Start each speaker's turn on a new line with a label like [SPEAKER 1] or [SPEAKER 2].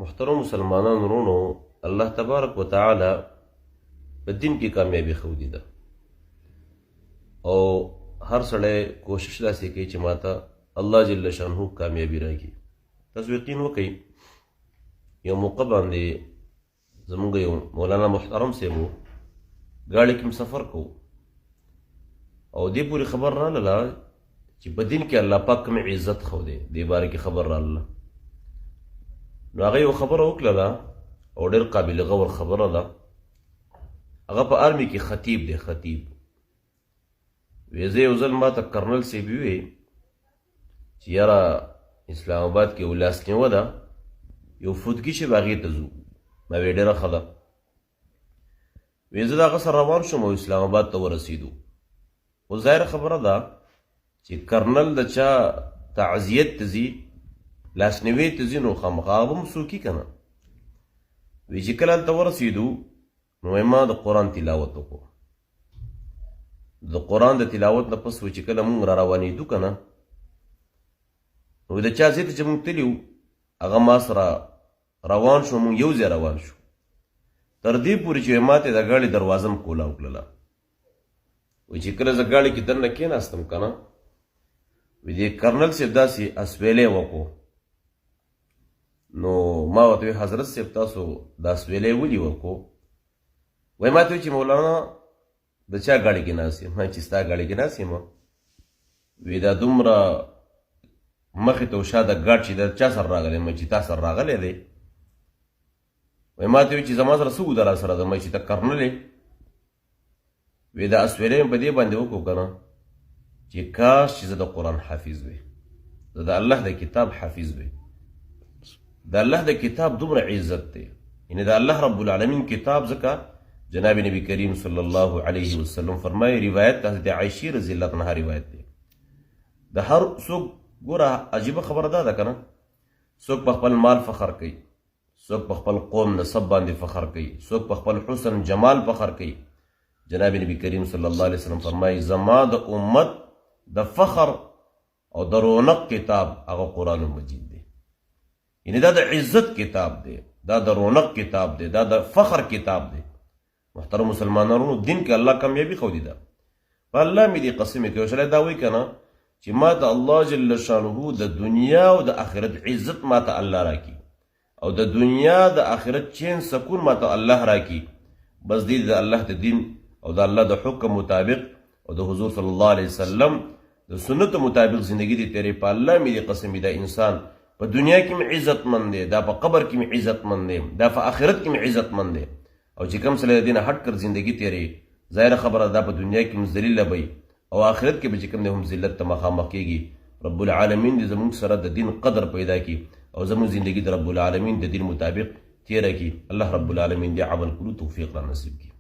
[SPEAKER 1] محترم مسلمانان ورونو، الله تبارک و تعالی په دین کې کامیابی خودي ده او هر سړی کوشش داسې کوي چې ماته الله جل شانه کامیابی راکړي. تاسو یقین وکئ یو موقع باندې زمونږ یو مولانا محترم صاحب ګاډي کې سفر کوو او دې پورې خبر راغله چې په دین کې الله پاک کوم عزت خو دی دې باره کې خبر راغله. نو هغه یو خبره وکړله او ډېر قابل غور خبره ده. هغه په آرمي کې خطیب دی. خطیب وی زه یو ځل ماته کرنل صاحب ووی چې یاره اسلام آباد کې یو لاسنیوه ده یو فوتګي چې به هغې ته ځو. ما وی ډېره ښه ده. وی زه د هغه سره روان شوم او اسلام آباد ته ورسېدو. خو ظاهره خبره ده چې کرنل د چا تعزیت ته ځي لاسنیوي ته ځي نو خامخا هغه به هم څوک که نه. وی چې کله هلته ورسېدو نو ما د قرآن تلاوت وکړو. د قرآن د تلاوت نه پس چې کله مونږ را روانېدو که نه نو د چا ځای ته چې مونږ تللي وو هغه ما سره روان شو. مونږ یو ځای روان شو تر دې پورې چې ما ته د ګاډي دروازه م کولا وکړله. وایي چې کله زه ګاډي کې دننه کېناستم که نه وایي دې کرنل صاحب داسې اسویلی وکړو. نو ما ورته وی حضرت صاحب تاسو دا اسویلی ولې وکړو؟ وایي ما ته وایي چې مولانا د چا ګاډي کې ناست یم؟ چې ستا ګاډي کې ناست یم. وی دا دومره مخې ته شا د ګاډ چې د چا سره راغلی م چې تا سره راغلی دی. وایي ما ته وی چې زما سره څه وو د را سره ده چې ته کرنلې. وی دا اسویلی م په دې باندې وکړو که نه چې کاش چې زه د قرآن حافظ وی، زه د الله د کتاب حافظ وی. د الله د کتاب دومره عزت دی، یعنې د الله رب العالمین کتاب. ځکه جناب نبی کریم صلی الله علیه وسلم فرمایي، روایت د عایشې رضی الله عنها روایت دی، د هر څوک ګوره عجیبه خبره دا ده که نه، څوک په خپل مال فخر کوي، څوک په خپل قوم نسب باندې فخر کوي، څوک په خپل حسن جمال فخر کوي. جناب نبی کریم صلی الله علیه وسلم فرمایي زما د امت د فخر او د رونق کتاب هغه قرآن مجید دی. یعنې دا د عزت کتاب دی، دا د رونق کتاب دی، دا د فخر کتاب دی. محترم مسلمانانو دین کې الله کامیابی خو دی ده. په الله مې دې قسم کوي سړی دا وایي که نه چې ما ته الله جل شانه د دنیا او د آخرت عزت ما ته الله راکړي او د دنیا د آخرت چین سکون ما ته الله راکړي. بس دې د الله د دین او د الله د حکم مطابق او د حضور صلی الله علیه وسلم د سنت مطابق زندگی دې تیرې. په الله مې دې قسم دا انسان په دنیا کې مې عزت مند دی، دا په قبر کې مې عزت مند دی، دا په آخرت کې مې عزت مند دی. او چې کوم سړی د دې نه هټ کر زندگی تیرې ظاهره خبره دا په دنیا کې هم ذلیله به او آخرت کې به چې کوم دی هم ذلت ته مخامخ کېږي. رب العالمین دې زموږ سره د دین قدر پیدا کړي او زموږ زندگی د رب العالمین د دین مطابق تیره کړي. الله رب العالمین دې عمل کولو توفیق را نصیب کړي.